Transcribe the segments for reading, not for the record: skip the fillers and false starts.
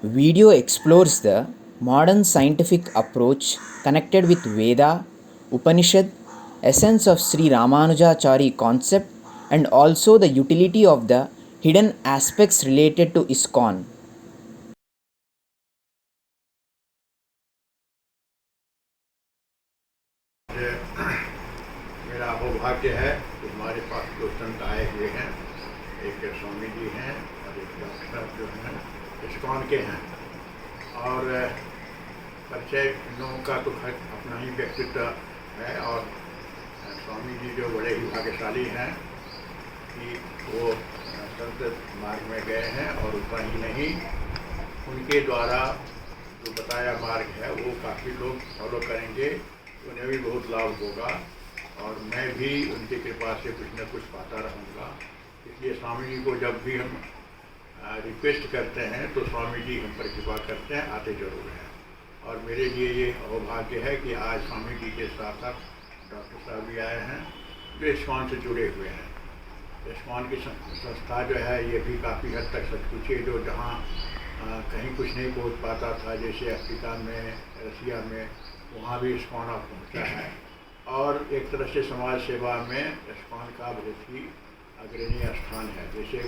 video explores the modern scientific approach connected with Veda, Upanishad, essence of Sri Ramanujachari concept, and also the utility of the hidden aspects related to ISKCON. मेरा अहोभाग्य है कि हमारे पास दो संत आए हुए हैं, एक स्वामी जी हैं और एक डॉक्टर साहब जो हैं ISKCON के हैं। और परिचय इन लोगों का तो अपना ही व्यक्तित्व है। और स्वामी जी जो बड़े ही भाग्यशाली हैं कि वो संत मार्ग में गए हैं, और उतना ही नहीं, उनके द्वारा जो बताया मार्ग है वो काफ़ी लोग फॉलो करेंगे, उन्हें भी बहुत लाभ होगा। और मैं भी उनकी कृपा से कुछ न कुछ पाता रहूँगा। इसलिए स्वामी जी को जब भी हम रिक्वेस्ट करते हैं तो स्वामी जी हम पर कृपा करते हैं, आते जरूर हैं। और मेरे लिए ये अहोभाग्य है कि आज स्वामी जी के साथ साथ डॉक्टर साहब भी आए हैं जो ISKCON से जुड़े हुए हैं। ISKCON की संस्था जो है ये भी काफ़ी हद तक सब कुछ है, जो जहाँ कहीं कुछ नहीं पहुँच पाता था, जैसे अफ्रीका में, रसिया में, वहाँ भी ISKCON अब पहुँचा है। और एक तरह से समाज सेवा में ISKCON का बहुत ही अग्रणी स्थान है। जैसे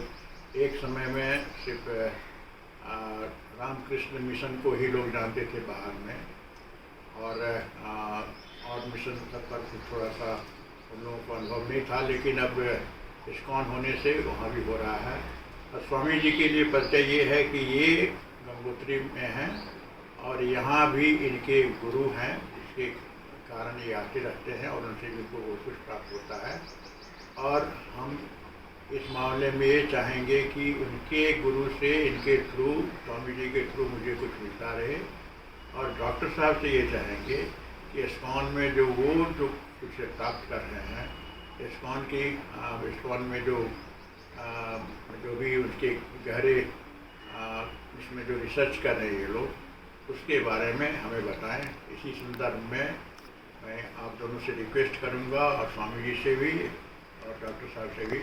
एक समय में सिर्फ रामकृष्ण मिशन को ही लोग जानते थे बाहर में, और मिशन सब पर थोड़ा सा उन लोगों को अनुभव नहीं था, लेकिन अब ISKCON होने से वहाँ भी हो रहा है। और स्वामी जी के लिए परिचय ये है कि ये गंगोत्री में हैं और यहाँ भी इनके गुरु हैं, जिसके कारण ये आते रहते हैं और उनसे भी इनको बहुत कुछ प्राप्त होता है। और हम इस मामले में ये चाहेंगे कि उनके गुरु से, इनके थ्रू, स्वामी जी के थ्रू मुझे कुछ मिलता रहे। और डॉक्टर साहब से ये चाहेंगे कि ISKCON में जो कुछ प्राप्त कर रहे हैं, ISKCON में जो भी उनके गहरे इसमें जो रिसर्च कर रहे हैं ये लोग, उसके बारे में हमें बताएं। इसी संदर्भ में मैं आप दोनों से रिक्वेस्ट करूंगा, और स्वामी जी से भी और डॉक्टर साहब से भी,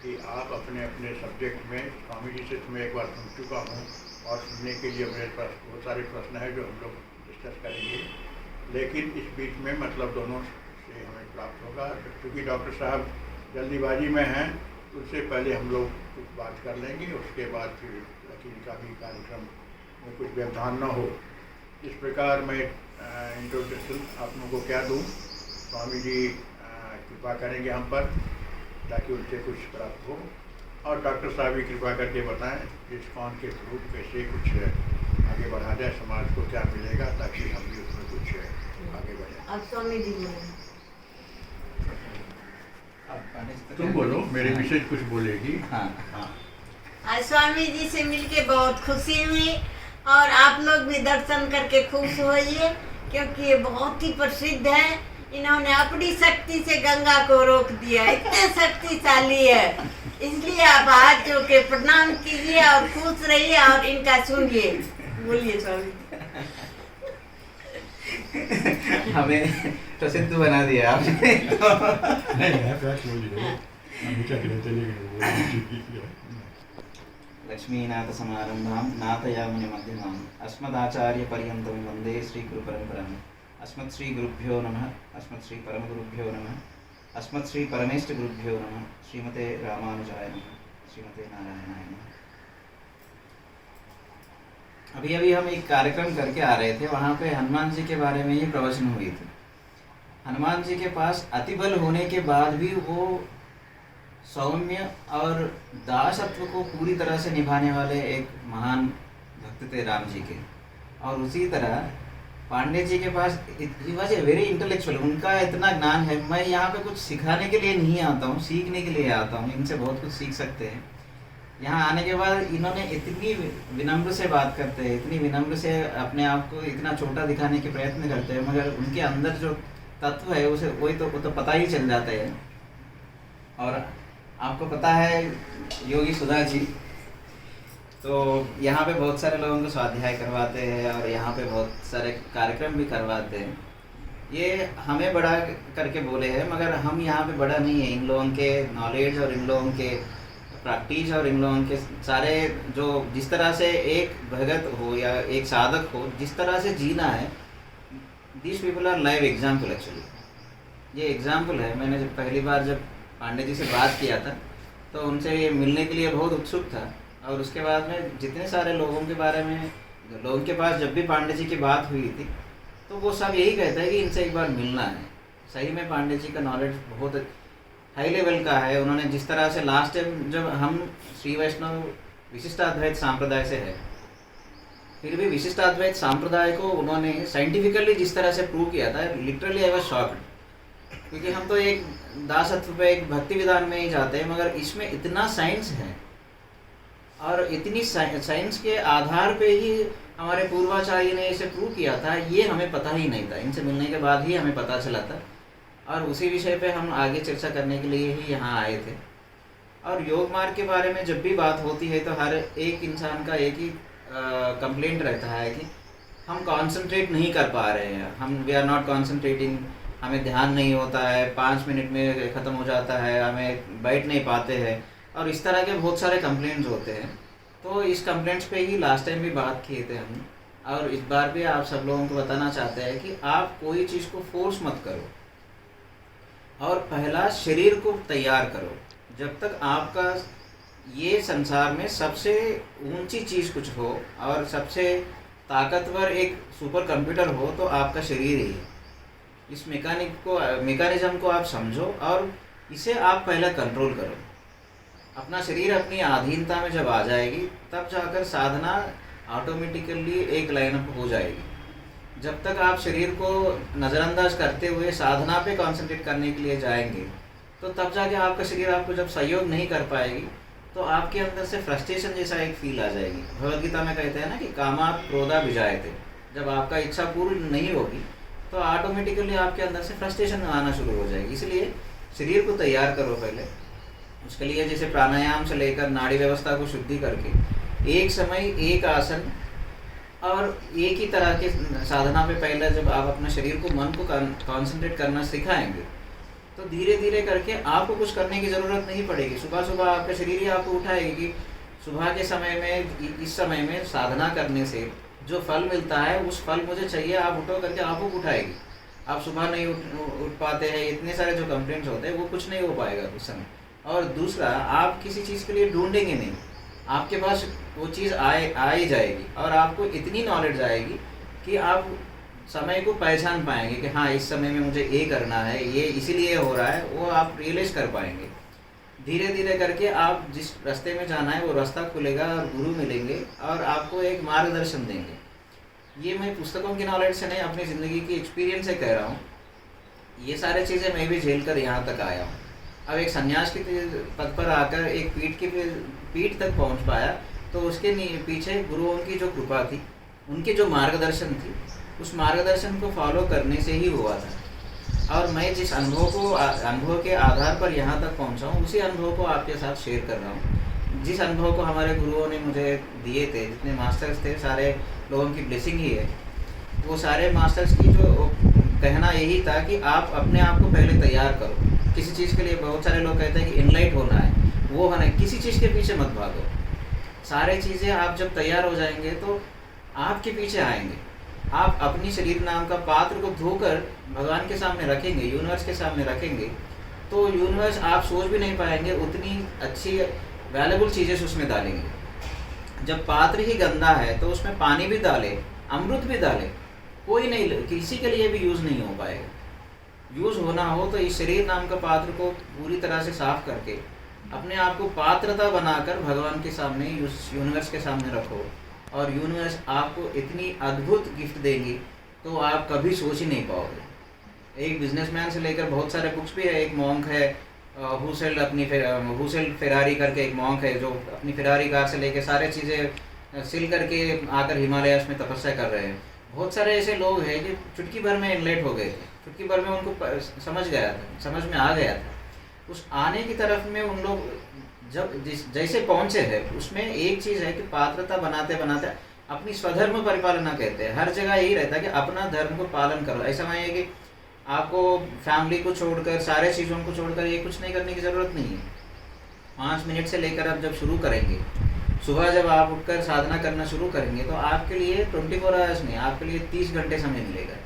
कि आप अपने अपने सब्जेक्ट में, स्वामी जी से तो मैं एक बार सुन चुका हूँ और सुनने के लिए मेरे पास बहुत सारे प्रश्न हैं जो हम लोग डिस्कस करेंगे, लेकिन इस बीच में मतलब दोनों से हमें प्राप्त होगा। क्योंकि डॉक्टर साहब जल्दीबाजी में हैं, उससे पहले हम लोग कुछ बात कर लेंगे, उसके बाद फिर वकील का भी कार्यक्रम में कुछ व्यवधान न हो। इस प्रकार मैं इंट्रोडक्शन आप लोगों को क्या दूँ। स्वामी जी कृपा करेंगे हम पर ताकि उनसे कुछ प्राप्त हो, और डॉक्टर साहब भी कृपा करके बताएं ISKCON के थ्रू कैसे कुछ आगे बढ़ा जाए, समाज को क्या मिलेगा, ताकि हम भी उसमें कुछ आगे बढ़े। अब स्वामी जी तुम बोलो, मेरे विषय कुछ बोलेगी। हाँ। आज स्वामी जी से मिलके बहुत खुशी हुई, और आप लोग भी दर्शन करके खुश होइए, क्योंकि ये बहुत ही प्रसिद्ध है। इन्होंने अपनी शक्ति से गंगा को रोक दिया, इतने शक्तिशाली है। इसलिए आप हाथ जोड़ के प्रणाम कीजिए और खुश रहिए और इनका सुनिए। बोलिए स्वामी। हमें प्रसिद्ध बना दिया आपने। लक्ष्मीनाथ समारंभां नाथयामुनि मध्यमाम् अस्मदाचार्यपर्यन्तं वन्दे श्रीगुरुपरम्पराम्। अस्मत् श्री गुरुभ्यो नमः। अस्मत् श्री परमगुरुभ्यो नमः। अस्मत् श्री परमेष्ठ गुरुभ्यो नमः। श्रीमते रामानुजाय नमः। श्रीमते नारायणाय नमः। अभी अभी हम एक कार्यक्रम करके आ रहे थे, वहाँ पे हनुमान जी के बारे में ही प्रवचन हुई थी। हनुमान जी के पास अतिबल होने के बाद भी वो सौम्य और दासत्व को पूरी तरह से निभाने वाले एक महान भक्त थे राम जी के। और उसी तरह पांडे जी के पास ही वॉज ए वेरी इंटेलेक्चुअल, उनका इतना ज्ञान है। मैं यहाँ पे कुछ सिखाने के लिए नहीं आता हूँ, सीखने के लिए आता हूँ। इनसे बहुत कुछ सीख सकते हैं। यहाँ आने के बाद इन्होंने इतनी विनम्र से बात करते हैं, इतनी विनम्र से अपने आप को इतना छोटा दिखाने के प्रयत्न करते हैं, मगर उनके अंदर जो तत्व है उसे वो तो पता ही चल जाता है। और आपको पता है योगी सुधा जी तो यहाँ पे बहुत सारे लोगों को स्वाध्याय करवाते हैं और यहाँ पे बहुत सारे कार्यक्रम भी करवाते हैं। ये हमें बड़ा करके बोले हैं, मगर हम यहाँ पे बड़ा नहीं है। इन लोगों के नॉलेज और इन लोगों के प्रैक्टिस और इन लोगों के सारे जो जिस तरह से एक भगत हो या एक साधक हो जिस तरह से जीना है, this people are live example actually. ये एग्जाम्पल है। मैंने जब पहली बार जब पांडे जी से बात किया था तो उनसे ये मिलने के लिए बहुत उत्सुक था, और उसके बाद में जितने सारे लोगों के बारे में लोगों के पास जब भी पांडे जी की बात हुई थी तो वो सब यही कहता है कि इनसे एक बार मिलना है। सही में पांडे जी का नॉलेज बहुत हाई लेवल का है। उन्होंने जिस तरह से लास्ट टाइम जब हम श्री वैष्णव विशिष्टाद्वैत सांप्रदाय से है, फिर भी विशिष्टाद्वैत सांप्रदाय को उन्होंने साइंटिफिकली जिस तरह से प्रूव किया था, लिटरली आई वाज शॉक्ड। क्योंकि हम तो एक दासत्व पे एक भक्ति विधान में ही जाते हैं, मगर इसमें इतना साइंस है और इतनी साइंस के आधार पे ही हमारे पूर्वाचार्य ने इसे प्रूव किया था, ये हमें पता ही नहीं था। इनसे मिलने के बाद ही हमें पता चला था, और उसी विषय पे हम आगे चर्चा करने के लिए ही यहाँ आए थे। और योग मार्ग के बारे में जब भी बात होती है तो हर एक इंसान का एक ही कंप्लेंट रहता है कि हम कंसंट्रेट नहीं कर पा रहे हैं, हम वी आर नॉट कंसंट्रेटिंग, हमें ध्यान नहीं होता है, 5 मिनट में ख़त्म हो जाता है, हमें बैठ नहीं पाते हैं, और इस तरह के बहुत सारे कंप्लेंट्स होते हैं। तो इस कंप्लेंट्स पे ही लास्ट टाइम भी बात किए थे हम, और इस बार भी आप सब लोगों को बताना चाहते हैं कि आप कोई चीज़ को फोर्स मत करो, और पहला शरीर को तैयार करो। जब तक आपका ये संसार में सबसे ऊंची चीज़ कुछ हो और सबसे ताकतवर एक सुपर कंप्यूटर हो तो आपका शरीर ही है। इस मैकेनिज्म को आप समझो और इसे आप पहले कंट्रोल करो। अपना शरीर अपनी अधीनता में जब आ जाएगी तब जाकर साधना ऑटोमेटिकली एक लाइनअप हो जाएगी। जब तक आप शरीर को नज़रअंदाज करते हुए साधना पे कंसंट्रेट करने के लिए जाएंगे तो तब जाके आपका शरीर आपको जब सहयोग नहीं कर पाएगी तो आपके अंदर से फ्रस्ट्रेशन जैसा एक फील आ जाएगी। भगवद गीता में कहते हैं ना कि कामात् क्रोधा विजायते। जब आपका इच्छा पूर्ण नहीं होगी तो ऑटोमेटिकली आपके अंदर से फ्रस्ट्रेशन आना शुरू हो जाएगी। इसलिए शरीर को तैयार करो पहले। उसके लिए जैसे प्राणायाम से लेकर नाड़ी व्यवस्था को शुद्धि करके एक समय एक आसन और एक ही तरह के साधना पे पहले जब आप अपने शरीर को मन को कंसंट्रेट करना सिखाएंगे तो धीरे धीरे करके आपको कुछ करने की ज़रूरत नहीं पड़ेगी। सुबह सुबह आपका शरीर ही आपको उठाएगी कि सुबह के समय में इस समय में साधना करने से जो फल मिलता है उस फल मुझे चाहिए, आप उठो करके आपको उठाएगी। आप सुबह नहीं उठ पाते हैं, इतने सारे जो कंप्लेंट्स होते हैं वो कुछ नहीं हो पाएगा उस समय। और दूसरा, आप किसी चीज़ के लिए ढूंढेंगे नहीं, आपके पास वो चीज़ आ ही जाएगी और आपको इतनी नॉलेज आएगी कि आप समय को पहचान पाएंगे कि हाँ इस समय में मुझे ये करना है, ये इसीलिए हो रहा है, वो आप रियलाइज़ कर पाएंगे। धीरे धीरे करके आप जिस रास्ते में जाना है वो रास्ता खुलेगा और गुरु मिलेंगे और आपको एक मार्गदर्शन देंगे। ये मैं पुस्तकों की नॉलेज से नहीं, अपनी ज़िंदगी की एक्सपीरियंस से कह रहा हूँ। ये सारे चीज़ें मैं भी झेल कर यहाँ तक आया हूँ। अब एक सन्यास के पद पर आकर एक पीठ तक पहुँच पाया तो उसके पीछे गुरुओं की जो कृपा थी, उनके जो मार्गदर्शन थी, उस मार्गदर्शन को फॉलो करने से ही हुआ था। और मैं जिस अनुभव के आधार पर यहाँ तक पहुँचा हूँ उसी अनुभव को आपके साथ शेयर कर रहा हूँ। जिस अनुभव को हमारे गुरुओं ने मुझे दिए थे, जितने मास्टर्स थे, सारे लोगों की ब्लेसिंग ही है। वो सारे मास्टर्स की जो कहना यही था कि आप अपने आप को पहले तैयार करो किसी चीज़ के लिए। बहुत सारे लोग कहते हैं कि इनलाइट होना है, वो होना है, किसी चीज़ के पीछे मत भागो। सारे चीज़ें आप जब तैयार हो जाएंगे तो आपके पीछे आएंगे। आप अपनी शरीर नाम का पात्र को धोकर भगवान के सामने रखेंगे, यूनिवर्स के सामने रखेंगे, तो यूनिवर्स आप सोच भी नहीं पाएंगे उतनी अच्छी वैल्यूबल चीज़ें उसमें डालेंगे। जब पात्र ही गंदा है तो उसमें पानी भी डाले, अमृत भी डाले, कोई नहीं, किसी के लिए भी यूज़ नहीं हो पाएगा। यूज़ होना हो तो इस शरीर नाम का पात्र को पूरी तरह से साफ करके अपने आप को पात्रता बनाकर भगवान के सामने, यूनिवर्स के सामने रखो और यूनिवर्स आपको इतनी अद्भुत गिफ्ट देगी तो आप कभी सोच ही नहीं पाओगे। एक बिजनेसमैन से लेकर बहुत सारे बुक्स भी है। एक मॉन्क है हुसेल फेरारी करके एक मॉन्क है जो अपनी फेरारी कार से लेकर सारे चीज़ें सिल करके आकर हिमालयास में तपस्या कर रहे हैं। बहुत सारे ऐसे लोग हैं कि चुटकी भर में एनलाइट हो गए थे, चुटकी भर में उनको समझ में आ गया था। उस आने की तरफ में उन लोग जब जैसे पहुँचे हैं उसमें एक चीज़ है कि पात्रता बनाते बनाते अपनी स्वधर्म परिपालना कहते हैं। हर जगह यही रहता है कि अपना धर्म को पालन करो। ऐसा नहीं है कि आपको फैमिली को छोड़कर, सारे चीज़ों को छोड़कर ये कुछ नहीं करने की ज़रूरत नहीं है। 5 मिनट से लेकर आप जब शुरू करेंगे, सुबह जब आप उठकर साधना करना शुरू करेंगे तो आपके लिए 24 आवर्स नहीं, आपके लिए 30 घंटे समय मिलेगा,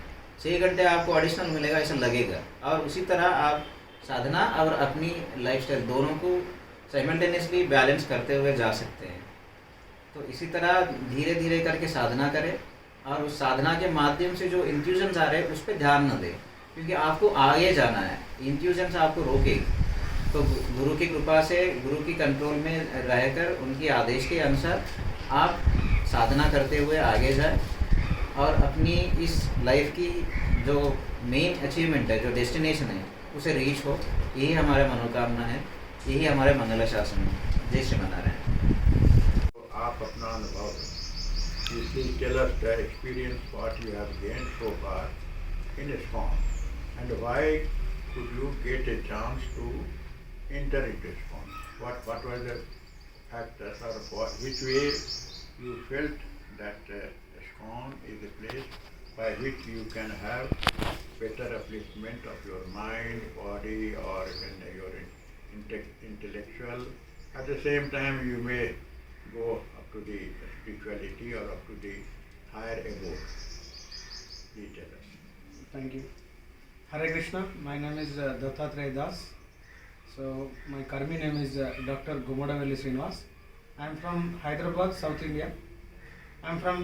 6 घंटे आपको एडिशनल मिलेगा ऐसा लगेगा। और उसी तरह आप साधना और अपनी लाइफस्टाइल दोनों को साइमल्टेनियसली बैलेंस करते हुए जा सकते हैं। तो इसी तरह धीरे धीरे करके साधना करें और उस साधना के माध्यम से जो इंट्यूजन्स आ रहे हैं उस पर ध्यान न दें, क्योंकि आपको आगे जाना है, इंट्यूजन्स आपको रोकेगी। तो गुरु की कृपा से, गुरु की कंट्रोल में रहकर उनके आदेश के अनुसार आप साधना करते हुए आगे जाएं और अपनी इस लाइफ की जो मेन अचीवमेंट है, जो डेस्टिनेशन है, उसे रीच हो। यही हमारे मनोकामना है, यही हमारे मंगला शासन है। जय श्रीमनारायण। तो आप अपना अनुभव, please tell us the experience what you have gained so far in ISKCON and why could you get a chance to enter into ISKCON? What were the factors, or which way you felt that ISKCON is a place by which you can have better upliftment of your mind, body, or in your intellectual. At the same time, you may go up to the spirituality or up to the higher abode. Please tell us. Thank you. Hare Krishna. My name is Dattatreya Das. So my Karmi name is Dr. Gumodavelli Srinivas. I am from Hyderabad, South India. I am from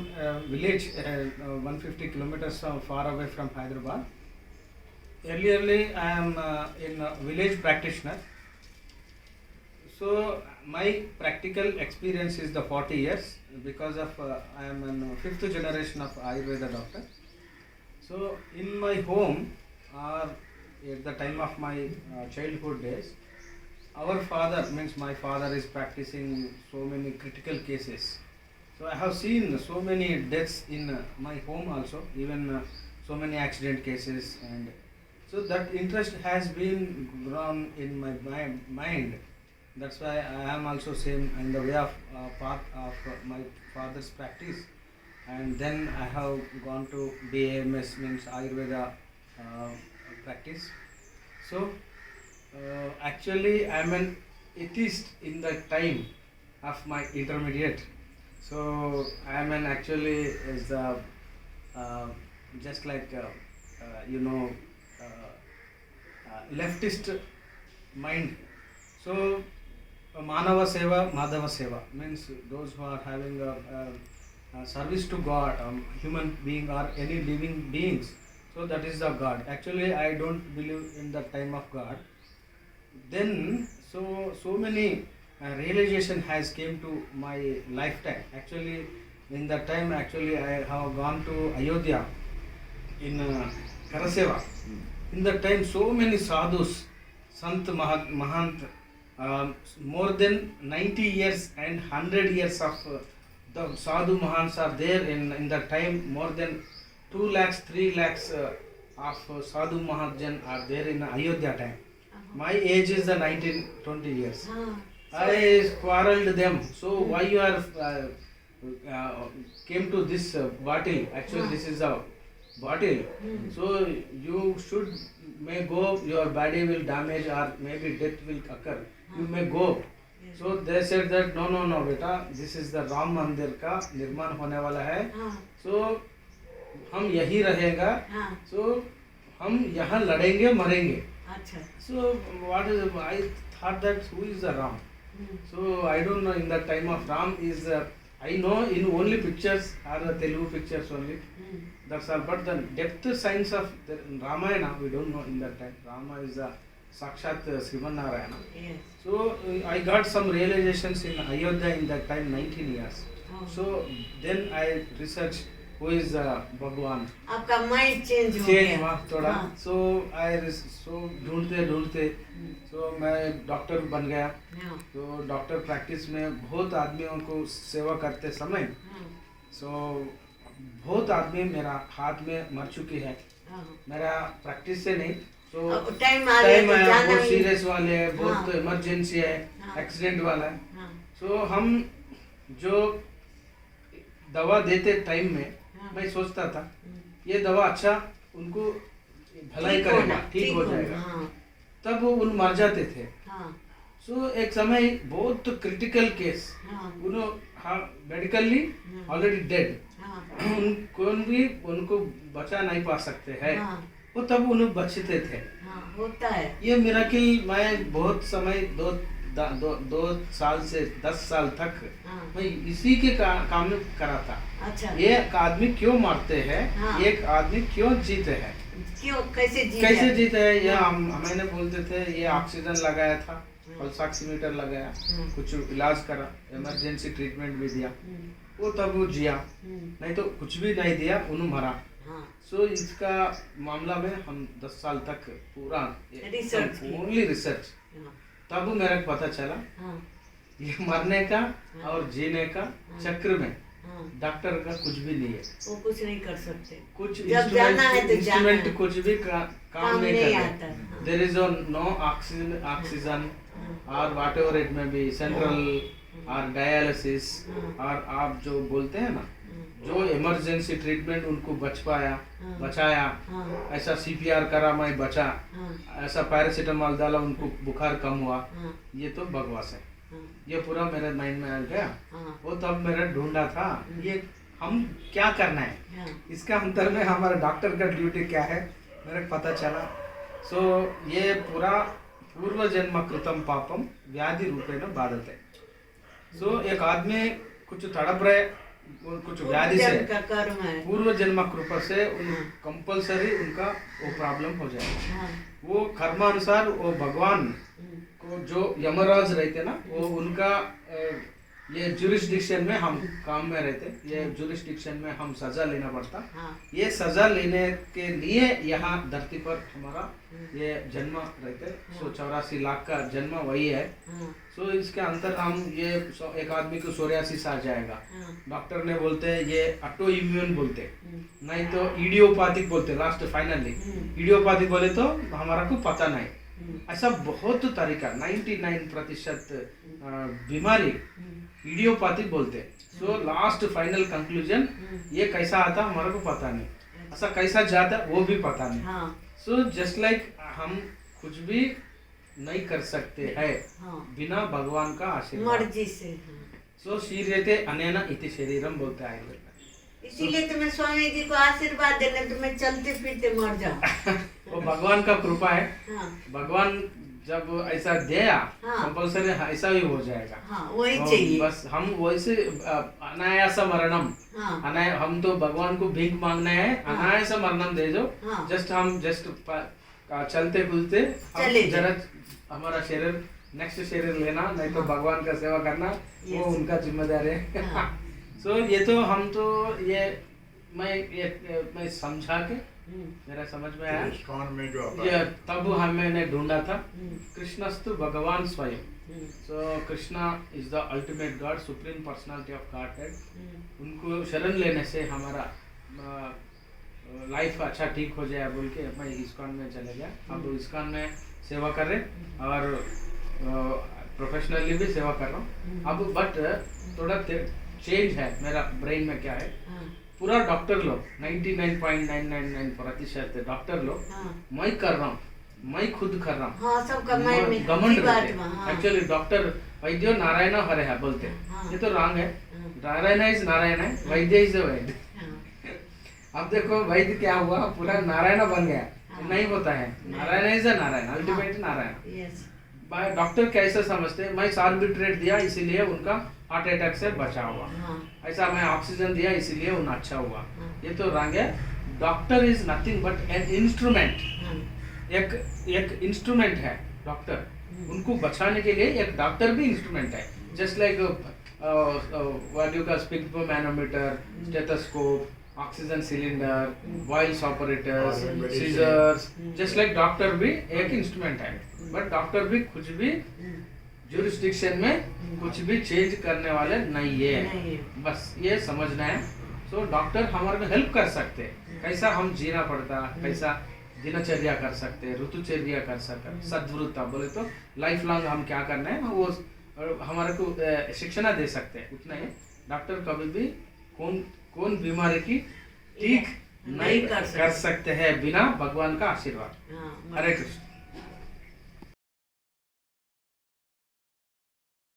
village 150 kilometers far away from Hyderabad. Earlierly I am in village practitioner. So my practical experience is the 40 years because of I am a 5th generation of Ayurveda doctor. So in my home or at the time of my childhood days, our father, means my father, is practicing so many critical cases. So I have seen so many deaths in my home also, even so many accident cases, and so that interest has been grown in my mind. That's why I am also same in the way of path of my father's practice, and then I have gone to BAMS, means Ayurveda practice. So actually I am an atheist in the time of my intermediate. So I am an actually is just like leftist mind. So Manava Seva, Madhava Seva means those who are having a service to God, human being or any living beings. So that is the God. Actually I don't believe in the time of God. Then so many realization has came to my lifetime. Actually in that time actually I have gone to Ayodhya in Karaseva. In that time so many sadhus, Sant Mahant, more than 90 years and 100 years of the sadhu mahants are there in that time. More than 2 lakhs, 3 lakhs of sadhu mahajan are there in Ayodhya time. My age is the 19-20 years. I quarreled them. So why you are came to this bottle? Actually this is a bottle. So you should may go. Your body will damage or maybe death will occur. You may go. So they said that no beta, this is the Ram Mandir का निर्माण होने वाला है. So हम यही रहेगा. So हम यहाँ लड़ेंगे मरेंगे. So what is I thought that who is the Ram? So I don't know. In the time of Ram is I know in only pictures or the Telugu pictures only. That's all. But the depth science of the Ramayana we don't know in that time. Rama is a Sakshat Srimanarayana. Yes. So I got some realizations in Ayodhya in that time, 19 years. So then I researched who is Bhagwan. आपका mind change हो change गया हुआ थोड़ा. हाँ. So I so ढूंढते so मैं doctor बन गया. हाँ. तो डॉक्टर प्रैक्टिस में बहुत आदमियों को सेवा करते समय so बहुत आदमी मेरा हाथ में मर चुकी है. मेरा प्रैक्टिस से नहीं. तो टाइम आया जाना बहुत ही- सीरियस वाले है, बहुत हाँ. इमरजेंसी है, हाँ. एक्सीडेंट वाला है. हाँ. तो हम जो दवा देते टाइम में हाँ. मैं सोचता था ये दवा अच्छा उनको भलाई ठीक करेगा, होना, ठीक हो होना, जाएगा. हाँ. तब वो उन मर जाते थे. हाँ. सो एक समय बहुत क्रिटिकल केस, हाँ मेडिकली ऑलरेडी डेड, हाँ कौन भी उनको बचा नहीं पा सकते हैं, हाँ वो तब उन्हें बचते थे। हाँ होता है। ये मिराकिल मैं बहुत समय 2 साल से 10 साल तक हाँ मैं इसी के काम में करा था। अच्छा एक आदमी क्यों मरते हैं, हाँ। एक आदमी क्यों जीते हैं, क्यों कैसे कैसे जीते हैं, ये मैंने बोलते थे ये ऑक्सीजन लगाया था, पल्स ऑक्सीमीटर लगाया, कुछ इलाज करा, इमरजेंसी ट्रीटमेंट भी दिया, वो तब वो जिया, नहीं तो कुछ भी नहीं दिया, उन्हें मरा। हाँ सो इसका मामला में हम 10 साल तक पूरा रिसर्च की। ओनली रिसर्च, हाँ तब मेरे को पता चला हाँ ये मरने का और जीने का चक्र में हाँ डॉक्टर का कुछ भी नहीं है, वो कुछ नहीं कर सकते। कुछ जब जाना है तो जाना इंस्ट्रूमेंट है। कुछ भी काम नहीं नहीं कर आता है, हाँ। देयर इज नो ऑक्सीजन और वाट एवर इट में भी सेंट्रल और डायलिसिस, और आप जो बोलते हैं ना जो इमरजेंसी ट्रीटमेंट उनको बचाया, हाँ ऐसा सीपीआर करा मैं बचा, हाँ ऐसा पैरासीटामोल डाला उनको बुखार कम हुआ, हाँ ये तो बकवास है। हाँ ये पूरा मेरे माइंड में आ गया। हाँ वो तब मेरा ढूंढा था ये हम क्या करना है, हाँ इसका अंतर में हमारा डॉक्टर का ड्यूटी क्या है मेरे को पता चला। सो ये पूरा पूर्व जन्म कृतम पापम व्याधि रूपेण बाधते। सो एक आदमी कुछ तड़प रहे कुछ व्याधि से, जन्म का कर्म है। पूर्व जन्म कृपा से उन कंपलसरी उनका वो प्रॉब्लम हो जाएगा। हाँ वो कर्मानुसार वो भगवान को जो यमराज रहते ना वो उनका ये जुरिस्डिक्शन में हम काम में रहते, ये जुरिस्डिक्शन में हम सजा लेना पड़ता। हाँ ये सजा लेने के लिए यहाँ धरती पर हमारा ये जन्म रहते। सो 84 लाख का जन्म वही है। हाँ सो इसके अंतर हम ये एक आदमी को सोरियासिस आ जाएगा, हाँ डॉक्टर ने बोलते हैं ये ऑटो इम्यून बोलते, नहीं तो इडियोपैथिक बोलते, लास्ट फाइनली इडियोपैथिक बोले तो हमारा को पता नहीं। ऐसा बहुत तरीका 99% बीमारी इडियोपैथिक बोलते। सो लास्ट फाइनल कंक्लूजन ये कैसा आता हमारे को पता नहीं, ऐसा कैसा जाता वो भी पता नहीं। हाँ सो जस्ट लाइक हम कुछ भी नहीं कर सकते हैं हाँ बिना भगवान का आशीर्वाद। मर्जी से। हाँ सो शीर्यते अनेन इति शरीरम बोलते हैं आयुर्वेद में। इसीलिए तो मैं स्वामी जी को आशीर्वाद देने तो मैं चलते फिरते मर जाऊं। वो भगवान का कृपा है। हाँ भगवान जब ऐसा दिया हाँ। कंपल्सरी ऐसा ही हो जाएगा। हाँ वही तो चाहिए। बस हम वैसे अनायास मरणम, हाँ हम तो भगवान को भीख मांगना है, अनायास मरणम दे दो। हाँ। हम चलते बुलते चले जरा हमारा शरीर नेक्स्ट शरीर लेना, नहीं तो भगवान का सेवा करना वो उनका जिम्मेदारी है। हाँ। सो ये तो हम तो ये मैं समझा के मेरा समझ में आया। इस्कॉन में जो ये तब मैंने ढूंढा था कृष्णस्तु भगवान स्वयं। So Krishna is the ultimate God, supreme personality of godhead. उनको शरण लेने से हमारा लाइफ अच्छा ठीक हो जाए बोल के मैं इस्कॉन में चले गया। अब इस्कॉन में सेवा कर रहे और प्रोफेशनली भी सेवा कर रहा हूँ अब। बट थोड़ा चेंज है मेरा ब्रेन में। क्या है पूरा डॉक्टर लोग 99.999% डॉक्टर लोग मैं कर रहा हूँ, मैं खुद कर रहा हूँ। हाँ सबका माइंड में घमंड बात रहते में। हाँ एक्चुअली डॉक्टर वैद्यो नारायण हरे है बोलते हाँ। ये तो रॉन्ग है। नारायण इज नारायण है, वैद्य इज वैद्य। हाँ अब देखो वैद्य क्या हुआ, पूरा नारायण बन गया। नहीं होता है, Narayan is Narayan, ultimate Narayan. Yes doctor कैसे समझते मैं सार्बिट्रेट दिया इसीलिए उनका हार्ट अटैक से बचा हुआ, हाँ ऐसा मैं ऑक्सीजन दिया इसीलिए उन्हें अच्छा हुआ। ये तो रंग है। Doctor is nothing but an instrument. हाँ एक इंस्ट्रूमेंट है डॉक्टर, उनको बचाने के लिए एक डॉक्टर भी इंस्ट्रूमेंट है। Just like what you call sphygmomanometer, stethoscope, oxygen cylinder, voice operators, scissors, just like doctor भी एक इंस्ट्रूमेंट है। बट डॉक्टर भी कुछ भी जुरिस्डिक्शन में कुछ भी चेंज करने वाले नहीं है, बस ये समझना है। सो डॉक्टर हमारे को हेल्प कर सकते हैं, कैसा हम जीना पड़ता, कैसा दिनचर्या कर सकते, ऋतुचर्या कर सकते, सद्वृत्ता बोले तो लाइफ लॉन्ग हम क्या करना है वो हमारे को शिक्षण दे सकते हैं। उतना ही डॉक्टर कभी भी कौन बीमारी की ठीक नहीं कर सकते हैं बिना भगवान का आशीर्वाद। हाँ हरे कृष्ण।